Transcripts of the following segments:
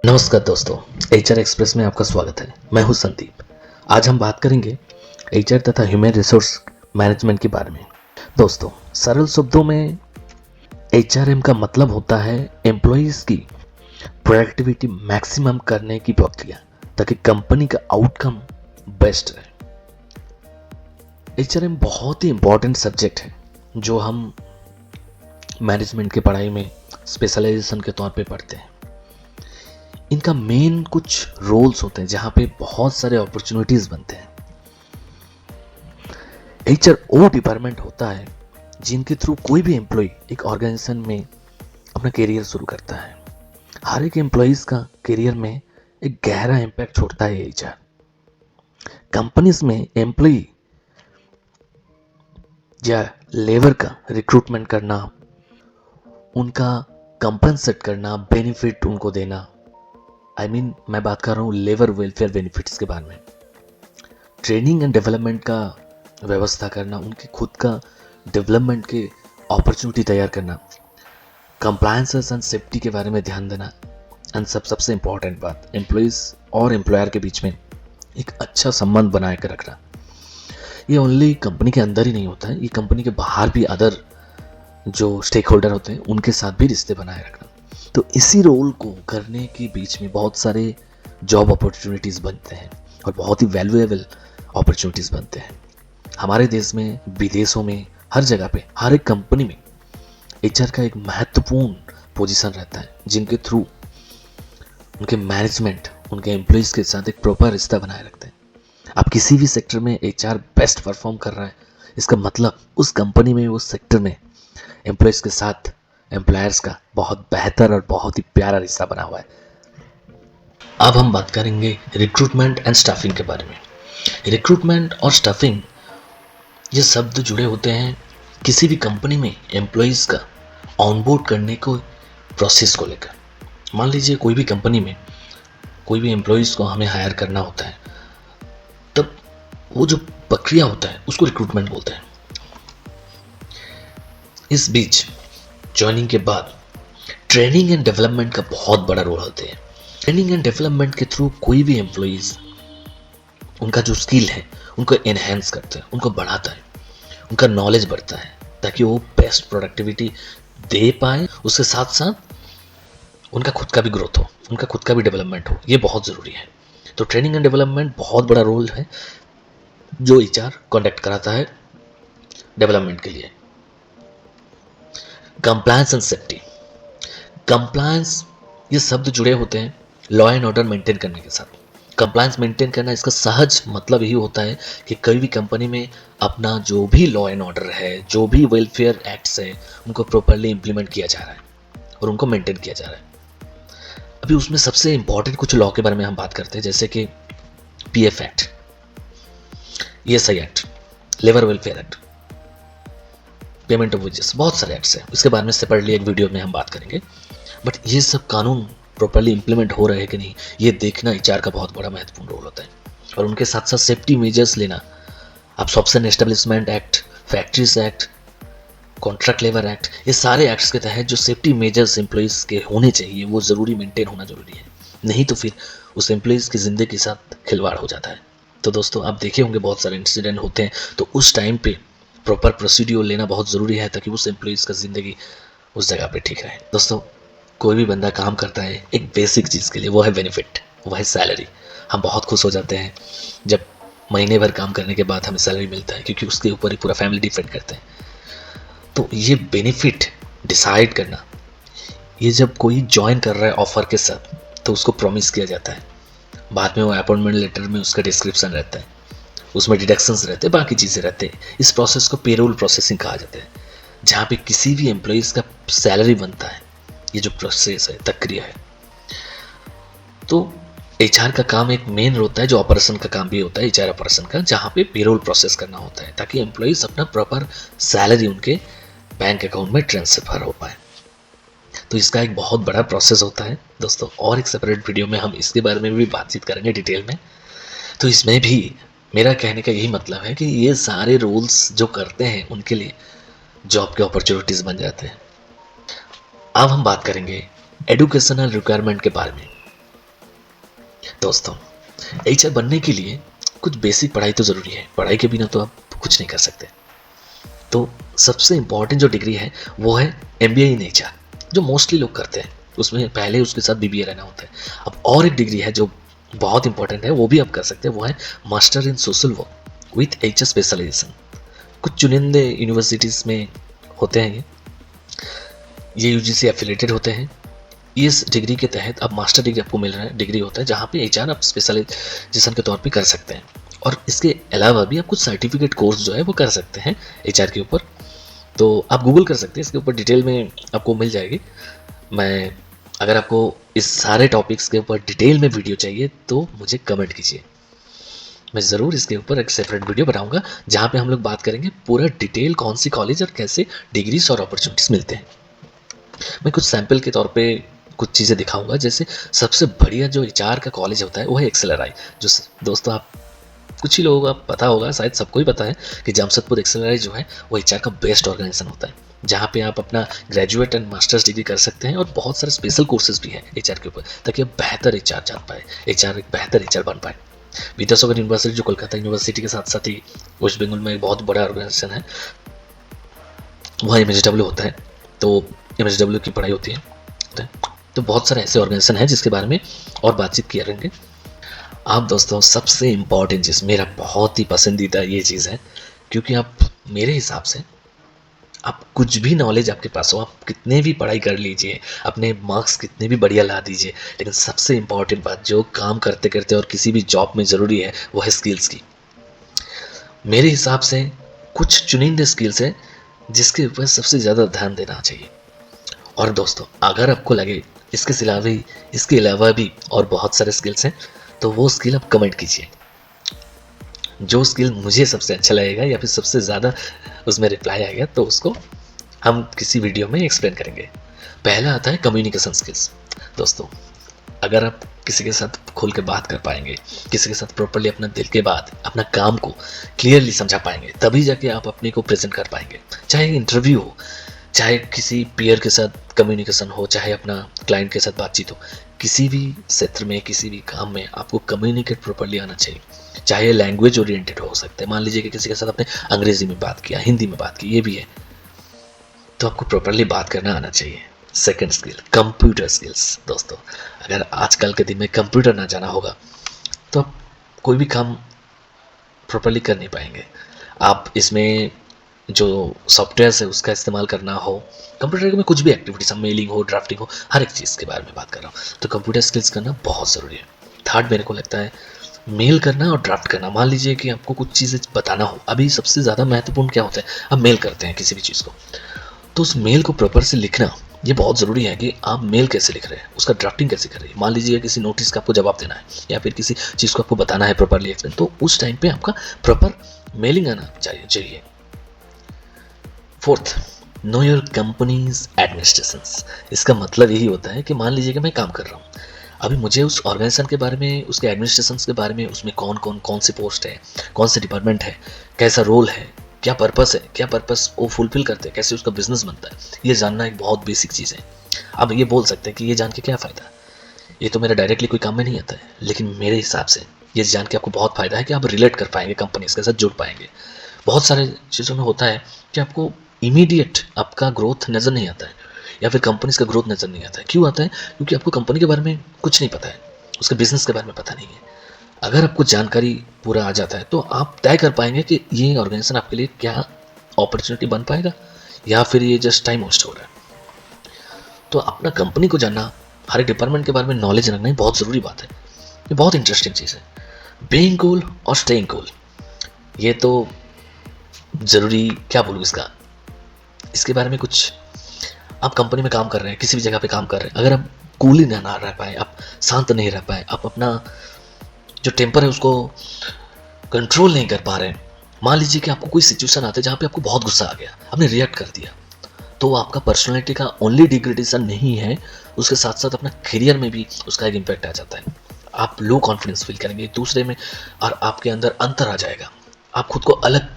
नमस्कार दोस्तों, HR express में आपका स्वागत है। मैं हूं संदीप। आज हम बात करेंगे एचआर तथा ह्यूमन रिसोर्स मैनेजमेंट के बारे में। दोस्तों, सरल शब्दों में एचआरएम का मतलब होता है एम्प्लॉयज की प्रोडक्टिविटी मैक्सिमम करने की प्रक्रिया, ताकि कंपनी का आउटकम बेस्ट रहे। एचआरएम बहुत ही इंपॉर्टेंट सब्जेक्ट है जो हम मैनेजमेंट की पढ़ाई में स्पेशलाइजेशन के तौर पे पढ़ते हैं। इनका मेन कुछ रोल्स होते हैं जहां पे बहुत सारे अपॉर्चुनिटीज बनते हैं। एचआर वो डिपार्टमेंट होता है जिनके थ्रू कोई भी एम्प्लॉय एक ऑर्गेनाइजेशन में अपना करियर शुरू करता है। हर एक एम्प्लॉयज का करियर में एक गहरा इम्पैक्ट छोड़ता है एचआर। कंपनीज में एम्प्लॉय या लेबर का रिक्रूटमेंट करना, उनका कंपनसेट करना, बेनिफिट उनको देना, मैं बात कर रहा हूँ लेबर वेलफेयर बेनिफिट्स के बारे में। ट्रेनिंग एंड डेवलपमेंट का व्यवस्था करना, उनके खुद का डेवलपमेंट के अपॉर्चुनिटी तैयार करना, कंप्लायंसेस एंड सेफ्टी के बारे में ध्यान देना, एंड सबसे इम्पॉर्टेंट बात, एम्प्लॉयज और एम्प्लॉयर के बीच में एक अच्छा संबंध बनाए कर रखना। ये ओनली कंपनी के अंदर ही नहीं होता है, ये कंपनी के बाहर भी अदर जो स्टेक होल्डर होते हैं उनके साथ भी रिश्ते बनाए रखना। तो इसी रोल को करने के बीच में बहुत सारे जॉब अपॉर्चुनिटीज़ बनते हैं और बहुत ही वैल्यूएबल अपॉर्चुनिटीज़ बनते हैं। हमारे देश में, विदेशों में, हर जगह पे, हर एक कंपनी में एचआर का एक महत्वपूर्ण पोजीशन रहता है, जिनके थ्रू उनके मैनेजमेंट उनके एम्प्लॉयज़ के साथ एक प्रॉपर रिश्ता बनाए रखते हैं। आप किसी भी सेक्टर में एचआर बेस्ट परफॉर्म कर रहा है, इसका मतलब उस कंपनी में, उस सेक्टर में एम्प्लॉयज़ के साथ एम्प्लॉयर्स का बहुत बेहतर और बहुत ही प्यारा रिश्ता बना हुआ है। अब हम बात करेंगे रिक्रूटमेंट एंड स्टाफिंग के बारे में। रिक्रूटमेंट और स्टाफिंग ये शब्द जुड़े होते हैं किसी भी कंपनी में एम्प्लॉयज़ का ऑनबोर्ड करने को प्रोसेस को लेकर। मान लीजिए कोई भी कंपनी में कोई भी एम्प्लॉयज़ को हमें हायर करना होता है, तब वो जो प्रक्रिया होता है उसको रिक्रूटमेंट बोलते हैं। इस बीच ज्वाइनिंग के बाद ट्रेनिंग एंड डेवलपमेंट का बहुत बड़ा रोल होता है। ट्रेनिंग एंड डेवलपमेंट के थ्रू कोई भी एम्प्लॉयज़ उनका जो स्किल है उनको एनहेंस करता है, उनको बढ़ाता है, उनका नॉलेज बढ़ता है, ताकि वो बेस्ट प्रोडक्टिविटी दे पाए। उसके साथ साथ उनका खुद का भी ग्रोथ हो, उनका खुद का भी डेवलपमेंट हो, ये बहुत ज़रूरी है। तो ट्रेनिंग एंड डेवलपमेंट बहुत बड़ा रोल है जो एचआर कंडक्ट कराता है डेवलपमेंट के लिए। Compliance and safety. कंप्लायंस ये शब्द जुड़े होते हैं लॉ एंड ऑर्डर मेंटेन करने के साथ। कंप्लायंस मेंटेन करना, इसका सहज मतलब यही होता है कि कोई भी कंपनी में अपना जो भी लॉ एंड ऑर्डर है, जो भी वेलफेयर एक्ट्स है, उनको प्रॉपरली इंप्लीमेंट किया जा रहा है और उनको मेंटेन किया जा रहा है। अभी उसमें सबसे इंपॉर्टेंट कुछ लॉ के बारे में हम बात करते हैं, जैसे कि PF act, ESI act, labour welfare act, payment of wages, बहुत सारे एक्ट्स हैं। इसके बारे में सेपरेटली एक वीडियो में हम बात करेंगे। बट ये सब कानून प्रॉपरली इंप्लीमेंट हो रहे हैं कि नहीं, ये देखना एचआर का बहुत बड़ा महत्वपूर्ण रोल होता है। और उनके साथ साथ सेफ्टी मेजर्स लेना। आप software establishment act, factories act, contract labour act, ये सारे एक्ट्स के तहत जो सेफ्टी मेजर्स एम्प्लॉयज़ के होने चाहिए वो ज़रूरी मेंटेन होना ज़रूरी है। नहीं तो फिर उस एम्प्लॉयज़ की ज़िंदगी के साथ खिलवाड़ हो जाता है। तो दोस्तों, आप देखे होंगे बहुत सारे इंसिडेंट होते हैं, तो उस टाइम पे प्रॉपर प्रोसीड्यूर लेना बहुत ज़रूरी है, ताकि उस एम्प्लॉयज़ का ज़िंदगी उस जगह पे ठीक रहे। दोस्तों, कोई भी बंदा काम करता है एक बेसिक चीज़ के लिए, वो है बेनिफिट, वो है सैलरी। हम बहुत खुश हो जाते हैं जब महीने भर काम करने के बाद हमें सैलरी मिलता है, क्योंकि उसके ऊपर ही पूरा फैमिली डिपेंड करते हैं। तो ये बेनिफिट डिसाइड करना, ये जब कोई ज्वाइन कर रहा है ऑफर के साथ, तो उसको प्रॉमिस किया जाता है। बाद में वो अपॉइंटमेंट लेटर में उसका डिस्क्रिप्शन रहता है, उसमें डिडक्शंस रहते हैं, बाकी चीज़ें रहते हैं। इस प्रोसेस को पेरोल प्रोसेसिंग कहा जाता है, जहाँ पे किसी भी एम्प्लॉयज़ का सैलरी बनता है। ये जो प्रोसेस है, प्रक्रिया है। तो एचआर का काम एक मेन होता है, जो ऑपरेशन का काम भी होता है, एचआर ऑपरेशन का, जहाँ पे पेरोल प्रोसेस करना होता है, ताकि एम्प्लॉयज़ अपना प्रॉपर सैलरी उनके बैंक अकाउंट में ट्रांसफर हो पाए। तो इसका एक बहुत बड़ा प्रोसेस होता है दोस्तों, और एक सेपरेट वीडियो में हम इसके बारे में भी बातचीत करेंगे डिटेल में। तो इसमें भी मेरा कहने का यही मतलब है कि ये सारे रूल्स जो करते हैं उनके लिए जॉब के अपॉर्चुनिटीज़ बन जाते हैं। अब हम बात करेंगे एजुकेशनल रिक्वायरमेंट के बारे में। दोस्तों, एचआर बनने के लिए कुछ बेसिक पढ़ाई तो ज़रूरी है, पढ़ाई के बिना तो आप कुछ नहीं कर सकते। तो सबसे इम्पॉर्टेंट जो डिग्री है वो है एमबीए इन एचआर, जो मोस्टली लोग करते हैं। उसमें पहले उसके साथ बीबीए रहना होता है। अब और एक डिग्री है जो बहुत इंपॉर्टेंट है, वो भी आप कर सकते हैं, वो है master in social work with HR specialization. कुछ चुनिंदे यूनिवर्सिटीज़ में होते हैं ये यूजीसी एफिलेटेड होते हैं। इस डिग्री के तहत अब मास्टर डिग्री आपको मिल रहा है, डिग्री होता है जहाँ पे एचआर आप स्पेशलाइजेशन के तौर पे कर सकते हैं। और इसके अलावा भी आप कुछ सर्टिफिकेट कोर्स जो है वो कर सकते हैं एचआर के ऊपर। तो आप गूगल कर सकते हैं, इसके ऊपर डिटेल में आपको मिल जाएगी। मैं अगर आपको इस सारे टॉपिक्स के ऊपर डिटेल में वीडियो चाहिए तो मुझे कमेंट कीजिए, मैं ज़रूर इसके ऊपर एक सेपरेट वीडियो बनाऊंगा जहाँ पे हम लोग बात करेंगे पूरा डिटेल कौन सी कॉलेज और कैसे डिग्रीज और अपॉर्चुनिटीज़ मिलते हैं। मैं कुछ सैंपल के तौर पे कुछ चीज़ें दिखाऊंगा। जैसे सबसे बढ़िया जो एचआर का कॉलेज होता है वो है एक्सेलराई, जो दोस्तों आप कुछ ही लोगों को पता होगा, शायद सबको ही पता है कि जामशेदपुर एक्सेलराई जो है वो एचआर का बेस्ट ऑर्गेनाइजेशन होता है, जहाँ पे आप अपना ग्रेजुएट एंड मास्टर्स डिग्री कर सकते हैं और बहुत सारे स्पेशल कोर्सेज भी हैं एचआर के ऊपर, ताकि आप बेहतर एचआर जान पाए, एचआर एक बेहतर एचआर बन पाए। विद्यासागर यूनिवर्सिटी जो कोलकाता यूनिवर्सिटी के साथ साथ ही वेस्ट बंगाल में एक बहुत बड़ा ऑर्गेनाइजेशन है, वहाँ एमएचडब्ल्यू होता है। तो एमएचडब्ल्यू की पढ़ाई होती है। तो बहुत सारे ऐसे ऑर्गेनाइजेशन हैं जिसके बारे में और बातचीत किया करेंगे। आप दोस्तों, सबसे इम्पॉर्टेंट चीज़, मेरा बहुत ही पसंदीदा ये चीज़ है, क्योंकि आप मेरे हिसाब से आप कुछ भी नॉलेज आपके पास हो, आप कितने भी पढ़ाई कर लीजिए, अपने मार्क्स कितने भी बढ़िया ला दीजिए, लेकिन सबसे इम्पॉर्टेंट बात जो काम करते करते और किसी भी जॉब में ज़रूरी है वो है स्किल्स की। मेरे हिसाब से कुछ चुनिंदे स्किल्स हैं जिसके ऊपर सबसे ज़्यादा ध्यान देना चाहिए। और दोस्तों, अगर आपको लगे इसके अलावा भी और बहुत सारे स्किल्स हैं, तो वो स्किल आप कमेंट कीजिए। जो स्किल मुझे सबसे अच्छा लगेगा या फिर सबसे ज़्यादा उसमें रिप्लाई आएगा तो उसको हम किसी वीडियो में एक्सप्लेन करेंगे। पहला आता है कम्युनिकेशन स्किल्स। दोस्तों, अगर आप किसी के साथ खुल के बात कर पाएंगे, किसी के साथ प्रॉपरली अपना दिल के बात, अपना काम को क्लियरली समझा पाएंगे, तभी जाके आप अपने को प्रेजेंट कर पाएंगे। चाहे इंटरव्यू हो, चाहे किसी पीयर के साथ कम्युनिकेशन हो, चाहे अपना क्लाइंट के साथ बातचीत हो, किसी भी क्षेत्र में, किसी भी काम में आपको कम्युनिकेट प्रॉपरली आना चाहिए। चाहे लैंग्वेज ओरिएंटेड हो सकते हैं, मान लीजिए कि किसी के साथ आपने अंग्रेजी में बात किया, हिंदी में बात की, ये भी है, तो आपको प्रॉपरली बात करना आना चाहिए। Second skill, computer skills. दोस्तों, अगर आजकल के दिन में कंप्यूटर ना जाना होगा तो आप कोई भी काम प्रॉपरली कर नहीं पाएंगे। आप इसमें जो सॉफ्टवेयर है उसका इस्तेमाल करना हो, कंप्यूटर में कुछ भी एक्टिविटीज, मेलिंग हो, ड्राफ्टिंग हो, हर एक चीज़ के बारे में बात कर रहा हूँ, तो कंप्यूटर स्किल्स करना बहुत ज़रूरी है। थर्ड मेरे को लगता है मेल करना और ड्राफ्ट करना। मान लीजिए कि आपको कुछ चीज़ें बताना हो, अभी सबसे ज़्यादा महत्वपूर्ण क्या होता है, आप मेल करते हैं किसी भी चीज़ को, तो उस मेल को प्रॉपर से लिखना ये बहुत ज़रूरी है कि आप मेल कैसे लिख रहे हैं, उसका ड्राफ्टिंग कैसे कर रहे हैं। मान लीजिए किसी नोटिस का आपको जवाब देना है या फिर किसी चीज़ को आपको बताना है प्रॉपरली एक्सप्लेन, तो उस टाइम पे आपका प्रॉपर मेलिंग आना चाहिए। Fourth, know your companies administrations. इसका मतलब यही होता है कि मान लीजिए कि मैं काम कर रहा हूँ, अभी मुझे उस ऑर्गेनाइजेशन के बारे में, उसके एडमिनिस्ट्रेशन के बारे में, उसमें कौन सी पोस्ट है, कौन से डिपार्टमेंट है, कैसा रोल है, क्या पर्पस है, क्या पर्पस वो फुलफिल करते हैं, कैसे उसका बिजनेस बनता है, ये जानना एक बहुत बेसिक चीज़ है। अब ये बोल सकते हैं कि ये जान के क्या फ़ायदा, ये तो मेरा डायरेक्टली कोई काम में नहीं आता है, लेकिन मेरे हिसाब से ये जान के आपको बहुत फ़ायदा है कि आप रिलेट कर पाएंगे, कंपनीज के साथ जुड़ पाएंगे। बहुत सारे चीज़ों में होता है कि आपको इमीडिएट आपका ग्रोथ नज़र नहीं आता है या फिर कंपनीज का ग्रोथ नज़र नहीं आता है। क्यों आता है? क्योंकि आपको कंपनी के बारे में कुछ नहीं पता है, उसके बिजनेस के बारे में पता नहीं है। अगर आपको जानकारी पूरा आ जाता है तो आप तय कर पाएंगे कि ये ऑर्गेनाइजेशन आपके लिए क्या अपॉर्चुनिटी बन पाएगा या फिर ये जस्ट टाइम वेस्ट हो रहा है। तो अपना कंपनी को जानना, हर एक डिपार्टमेंट के बारे में नॉलेज रखना बहुत ज़रूरी बात है। ये बहुत इंटरेस्टिंग चीज़ है। बीइंग कूल और स्टेइंग कूल, ये तो ज़रूरी, क्या बोलूँ इसके बारे में कुछ। आप कंपनी में काम कर रहे हैं, किसी भी जगह पे काम कर रहे हैं, अगर आप कूल ही ना रह पाए, आप शांत नहीं रह पाए, आप अपना जो टेम्पर है उसको कंट्रोल नहीं कर पा रहे हैं, मान लीजिए कि आपको कोई सिचुएशन आता है जहाँ पे आपको बहुत गुस्सा आ गया, आपने रिएक्ट कर दिया, तो आपका पर्सनालिटी का ओनली डिग्रेडेशन नहीं है, उसके साथ साथ अपना करियर में भी उसका एक इम्पैक्ट आ जाता है। आप लो कॉन्फिडेंस फील करेंगे एक दूसरे में और आपके अंदर अंतर आ जाएगा, आप खुद को अलग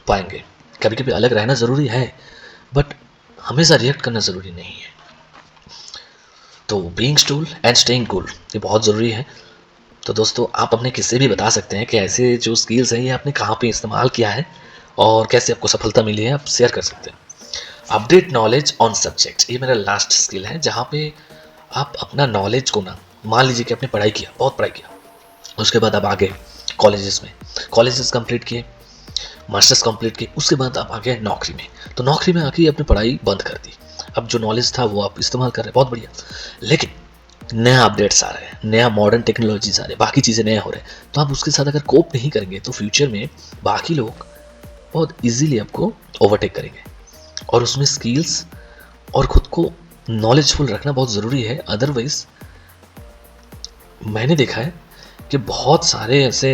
पाएंगे। कभी कभी अलग रहना ज़रूरी है, बट हमेशा रिएक्ट करना ज़रूरी नहीं है। तो being cool and staying cool ये बहुत ज़रूरी है। तो दोस्तों आप अपने किस्से भी बता सकते हैं कि ऐसे जो स्किल्स हैं ये आपने कहाँ पे इस्तेमाल किया है और कैसे आपको सफलता मिली है, आप शेयर कर सकते हैं। अपडेट नॉलेज ऑन सब्जेक्ट, ये मेरा लास्ट स्किल है जहाँ पे आप अपना नॉलेज को ना, मान लीजिए कि आपने पढ़ाई किया, बहुत पढ़ाई किया, उसके बाद आप आगे कॉलेजेस में, कॉलेजेस कंप्लीट किए, मास्टर्स कंप्लीट किए, उसके बाद आप आ गए नौकरी में। तो नौकरी में आके अपनी पढ़ाई बंद कर दी, अब जो नॉलेज था वो आप इस्तेमाल कर रहे हैं, बहुत बढ़िया। लेकिन नया अपडेट्स आ रहे हैं, नया मॉडर्न टेक्नोलॉजीज आ रहे हैं, बाकी चीज़ें नए हो रहे हैं, तो आप उसके साथ अगर कोप नहीं करेंगे तो फ्यूचर में बाकी लोग बहुत इजीली आपको ओवरटेक करेंगे। और उसमें स्किल्स और खुद को नॉलेजफुल रखना बहुत ज़रूरी है। अदरवाइज मैंने देखा है कि बहुत सारे ऐसे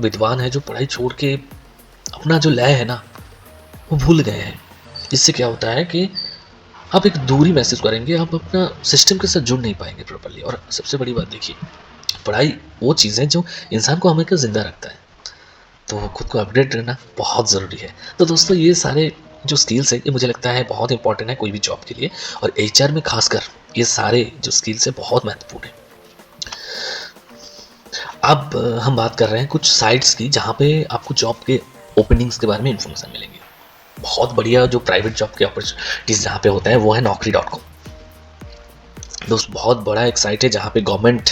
विद्वान हैं जो पढ़ाई छोड़ के अपना जो लय है ना वो भूल गए हैं। इससे क्या होता है कि आप एक दूरी महसूस करेंगे, आप अपना सिस्टम के साथ जुड़ नहीं पाएंगे प्रॉपरली। और सबसे बड़ी बात देखिए, पढ़ाई वो चीज़ है जो इंसान को हमेशा ज़िंदा रखता है, तो खुद को अपडेट रहना बहुत ज़रूरी है। तो दोस्तों ये सारे जो स्किल्स है ये मुझे लगता है बहुत इंपॉर्टेंट है कोई भी जॉब के लिए, और एचआर में खासकर ये सारे जो स्किल्स है बहुत महत्वपूर्ण है। अब हम बात कर रहे हैं कुछ साइट्स की जहाँ पे आपको जॉब के ओपनिंग्स के बारे में इन्फॉर्मेशन मिलेंगी। बहुत बढ़िया जो प्राइवेट जॉब के अपॉर्चुनिटीज़ जहाँ पे होता है वो है naukri.com। दोस्त बहुत बड़ा एक साइट है जहाँ पे गवर्नमेंट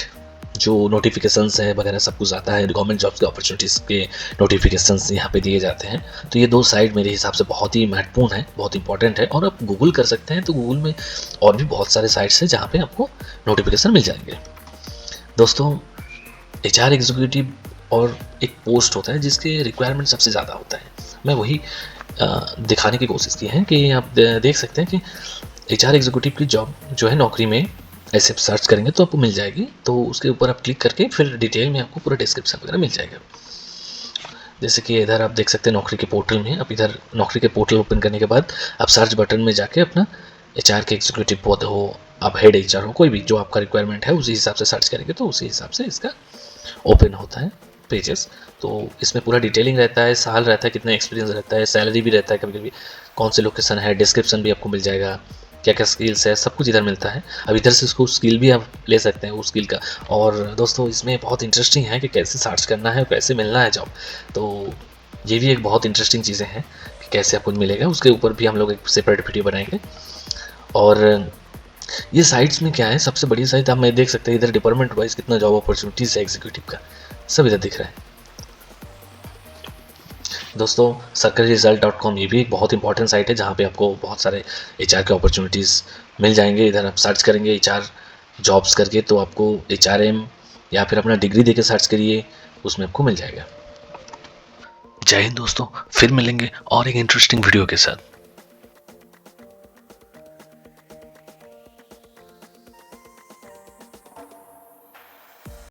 जो नोटिफिकेशंस है वगैरह सब कुछ आता है, गवर्नमेंट जॉब्स के अपॉर्चुनिटीज़ के नोटिफिकेशंस यहाँ पे दिए जाते हैं। तो ये दो साइट मेरे हिसाब से बहुत ही महत्वपूर्ण है, बहुत इंपॉर्टेंट है। और आप गूगल कर सकते हैं, तो गूगल में और भी बहुत सारे साइट्स हैं जहाँ पे आपको नोटिफिकेशन मिल जाएंगे। दोस्तों एचआर एग्जीक्यूटिव और एक पोस्ट होता है जिसके रिक्वायरमेंट सबसे ज़्यादा होता है, मैं वही दिखाने की कोशिश की है कि आप देख सकते हैं कि एचआर एग्जीक्यूटिव की जॉब जो है नौकरी में ऐसे सर्च करेंगे तो आपको मिल जाएगी। तो उसके ऊपर आप क्लिक करके फिर डिटेल में आपको पूरा डिस्क्रिप्शन वगैरह मिल जाएगा। जैसे कि इधर आप देख सकते हैं नौकरी के पोर्टल में, आप इधर नौकरी के पोर्टल ओपन करने के बाद आप सर्च बटन में जाके अपना एचआर के एग्जीक्यूटिव पद हो, आप हेड एचआर हो, कोई भी जो आपका रिक्वायरमेंट है उसी हिसाब से सर्च करेंगे तो उसी हिसाब से इसका ओपन होता है पेजेस। तो इसमें पूरा डिटेलिंग रहता है, साल रहता है, कितना एक्सपीरियंस रहता है, सैलरी भी रहता है, कभी कभी कौन से लोकेशन है, डिस्क्रिप्शन भी आपको मिल जाएगा, क्या क्या स्किल्स है, सब कुछ इधर मिलता है। अब इधर से उसको स्किल भी आप ले सकते हैं उस स्किल का। और दोस्तों इसमें बहुत इंटरेस्टिंग है कि कैसे सर्च करना है, कैसे मिलना है जॉब। तो ये भी एक बहुत इंटरेस्टिंग चीज़ें हैं कि कैसे आपको मिलेगा, उसके ऊपर भी हम लोग एक सेपरेट वीडियो बनाएंगे। और ये साइट्स में क्या है, सबसे बड़ी साइट आप मैं देख सकते हैं इधर डिपार्टमेंट वाइज कितना जॉब अपॉर्चुनिटीज़ है एग्जीक्यूटिव का, सब इधर दिख रहा है। दोस्तों circleresult.com ये भी एक बहुत इंपॉर्टेंट साइट है जहाँ पे आपको बहुत सारे एचआर के अपॉर्चुनिटीज़ मिल जाएंगे। इधर आप सर्च करेंगे एचआर जॉब्स करके तो आपको एचआरएम या फिर अपना डिग्री देके सर्च करिए, उसमें आपको मिल जाएगा। जय हिंद दोस्तों, फिर मिलेंगे और एक इंटरेस्टिंग वीडियो के साथ।